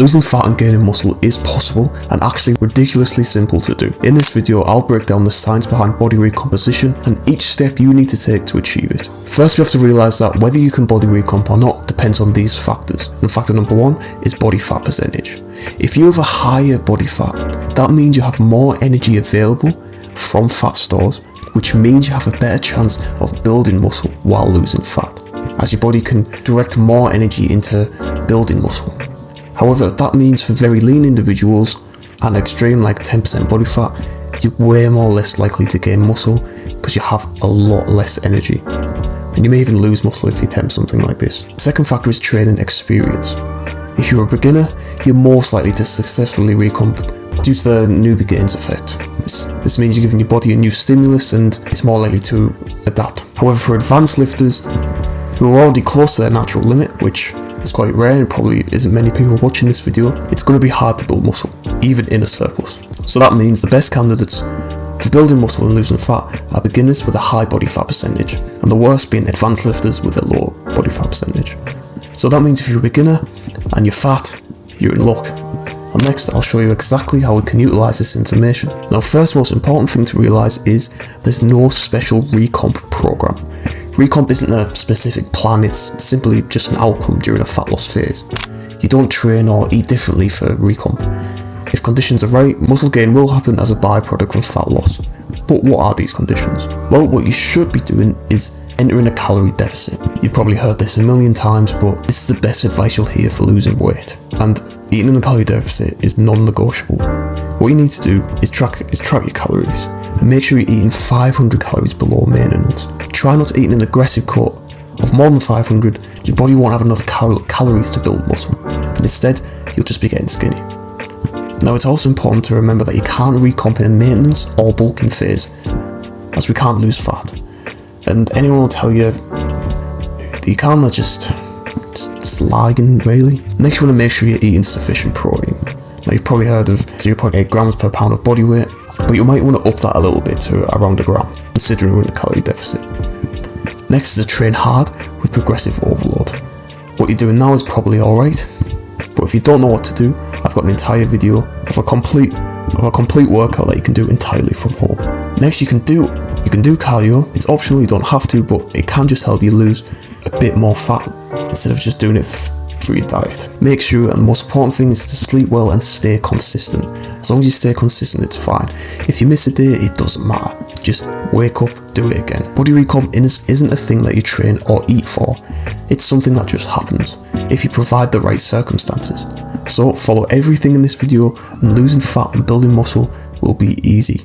Losing fat and gaining muscle is possible and actually ridiculously simple to do. In this video, I'll break down the science behind body recomposition and each step you need to take to achieve it. First, we have to realise that whether you can body recomp or not depends on these factors. And factor number one is body fat percentage. If you have a higher body fat, that means you have more energy available from fat stores, which means you have a better chance of building muscle while losing fat, as your body can direct more energy into building muscle. However, that means for very lean individuals and extreme like 10% body fat, you're way more less likely to gain muscle because you have a lot less energy. And you may even lose muscle if you attempt something like this. The second factor is training experience. If you're a beginner, you're most likely to successfully recomp due to the newbie gains effect. This means you're giving your body a new stimulus and it's more likely to adapt. However, for advanced lifters who are already close to their natural limit, which is quite rare and probably isn't many people watching this video, it's going to be hard to build muscle, even in a surplus. So that means the best candidates for building muscle and losing fat are beginners with a high body fat percentage, and the worst being advanced lifters with a low body fat percentage. So that means if you're a beginner and you're fat, you're in luck. And next, I'll show you exactly how we can utilise this information. Now, first most important thing to realise is there's no special recomp program. Recomp isn't a specific plan, it's simply just an outcome during a fat loss phase. You don't train or eat differently for recomp. If conditions are right, muscle gain will happen as a byproduct of fat loss. But what are these conditions? Well, what you should be doing is entering a calorie deficit. You've probably heard this a million times, but this is the best advice you'll hear for losing weight. And eating in a calorie deficit is non-negotiable. What you need to do is track your calories and make sure you're eating 500 calories below maintenance. Try not to eat an aggressive cut of more than 500, your body won't have enough calories to build muscle, and instead you'll just be getting skinny. Now, it's also important to remember that you can't recomp in a maintenance or bulking phase, as we can't lose fat. And anyone will tell you you can't just lying, really. Next, you want to make sure you're eating sufficient protein. Now, you've probably heard of 0.8 grams per pound of body weight, but you might want to up that a little bit to around a gram, considering we're in a calorie deficit. Next is to train hard with progressive overload. What you're doing now is probably alright, but if you don't know what to do, I've got an entire video of a complete workout that you can do entirely from home. Next, you can do cardio. It's optional, you don't have to, but it can just help you lose a bit more fat instead of just doing it through your diet. Make sure, and the most important thing is to sleep well and stay consistent. As long as you stay consistent, it's fine. If you miss a day, it doesn't matter. Just wake up, do it again. Body recomp isn't a thing that you train or eat for. It's something that just happens if you provide the right circumstances. So follow everything in this video and losing fat and building muscle will be easy.